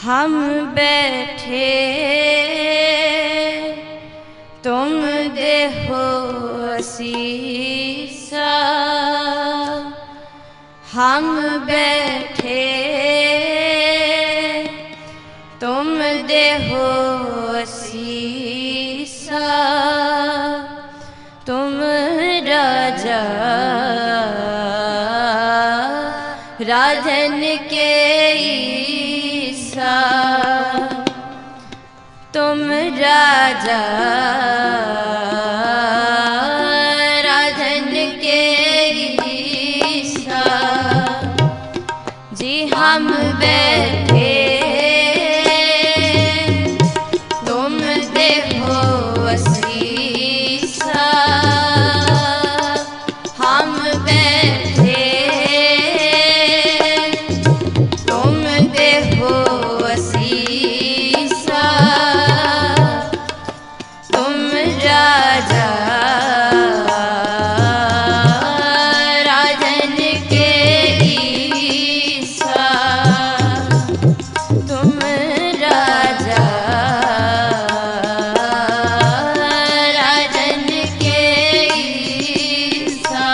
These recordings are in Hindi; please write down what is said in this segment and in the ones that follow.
हम बैठे तुम देहो असीसा, हम बैठे तुम देहो असीसा, तुम राजा राजन के ईसा, तुम राजा राजन के ईसा जी। हम बैठे तुम देहो असीसा, हम बैठे तुम देहो असीसा, तुम राजा राजन के ईसा, तुम राजा राजन के ईसा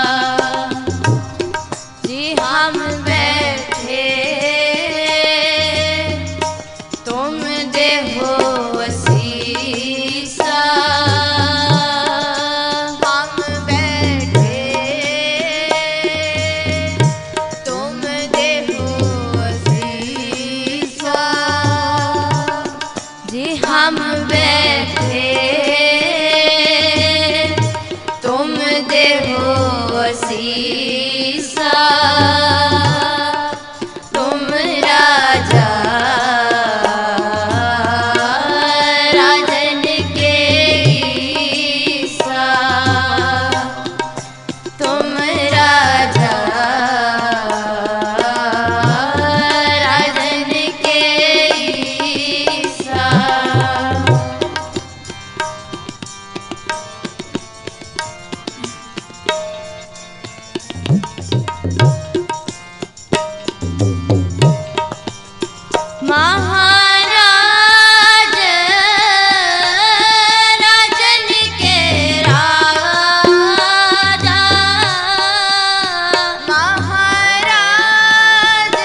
जी। हम बैठे तुम देहो असीसा, हम बैठे तुम देहो असीसा जी। हम बैठे तुम देहो असीसा, तुम राजा राजन के ईसा, तुम राजा राजन के ईसा। महाराज राजन के राजा, महाराज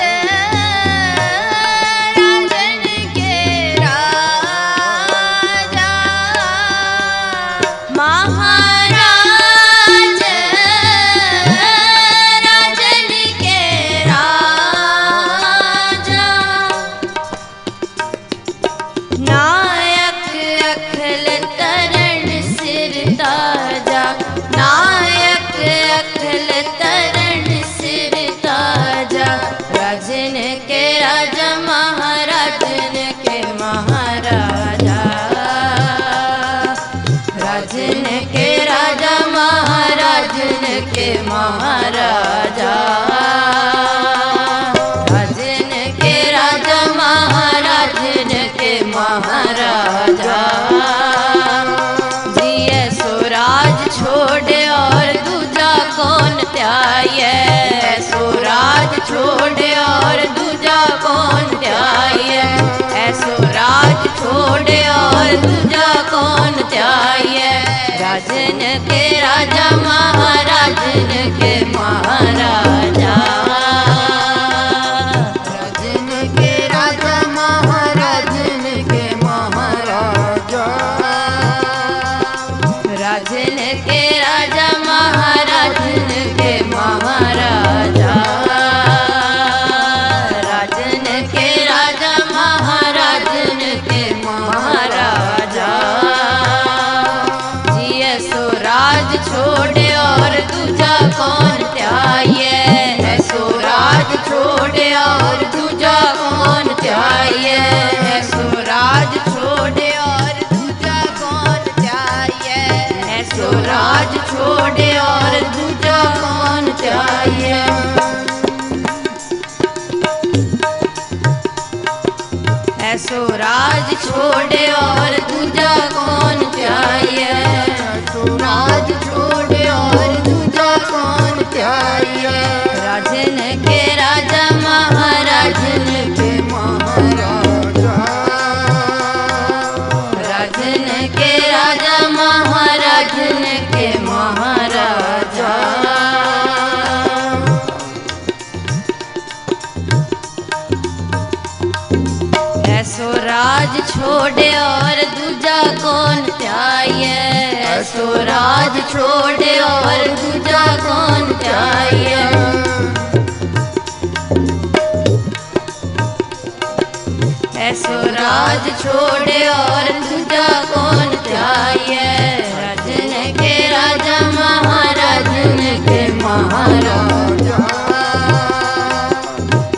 राजन के राजा, महाराज राजन के राजा, नायक अखिल तरण सिर ताजा, नायक अखिल तरण सिर ताजा, राजन के राजा महाराजन के महाराजा, राजन के राजा महाराजन के महाराजा, राजन के राजा महाराजन के महाराजा जी। स्वराज छोड़े और दूजा कौन त्याये, स्वराज छोड़े और दूजा कौन त्याये, स्वराज छोड़े और दूजा कौन त्याये, राजन के राजा महाराजन के महाराजा, राजन के राजा महाराजन के महाराजा, राजन के राजा महाराजन के महाराजा, राजन के राजा महाराजन के महाराजा जी। स्वराज छोड़े और दूजा कौन त्याये, स्वराज छोड़े और दूजा कौन त्याये, स्वराज छोड़े और दूजा कौन त्याये, स्वराज छोड़े और दूजा कौन त्याये, स्वराज छोड़े और दूजा कौन त्याये, स्वराज छोड़े और दूजा कौन त्याये, राजन के राजा महाराजन के महाराजा, राज छोड़े और दूजा कौन त्याये। ऐसो राज छोड़े और दूजा कौन त्याये। ऐसो राज छोड़े और दूजा कौन त्याये। राजन के राजा महाराजन के महाराजा।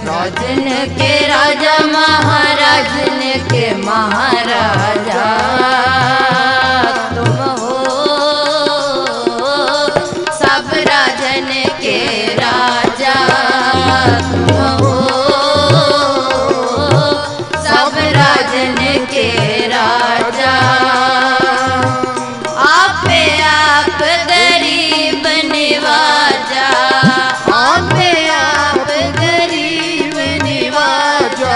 राजन के राजा महाराजन के महाराजा। तुम हो सब राजन के राजा। तुम हो सब राजन के राजा। आपे आप गरीब निवाजा। आपे आप गरीब निवाजा।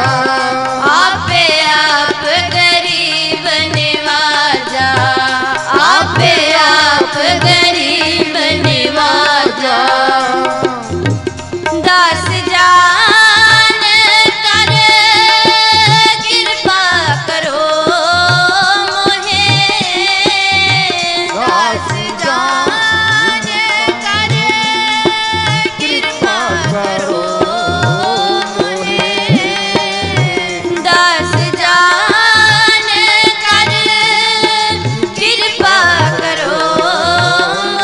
आपे आप गरीब निवाजा। आपे आप गरीब निवाजा। दास जान कर कृपा करो मोहे। दास जान कर कृपा करो मोहे। दास जान कर कृपा करो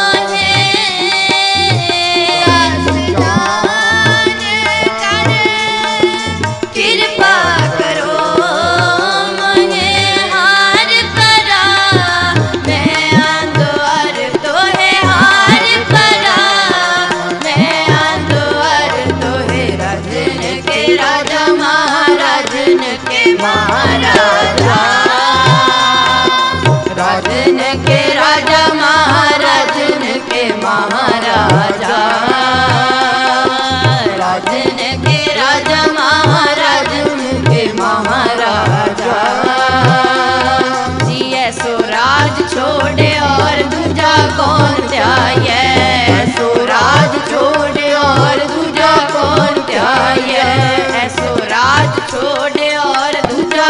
मोहे। दास जान कर कृपा करो मोहे। हार परा मैं आंदोर तो है। हार परा मैं आंदोर तो है। राजन के राजा महाराजन के महाराजा। राजन के राजा महाराजन के महाराजा। राजन के राजा महाराजन के महाराजा। जी ऐसो राज छोड़े और दूजा कौन त्याये। ऐसो राज छोड़े और दूजा कौन त्याये। ऐसो राज छोड़े और दूजा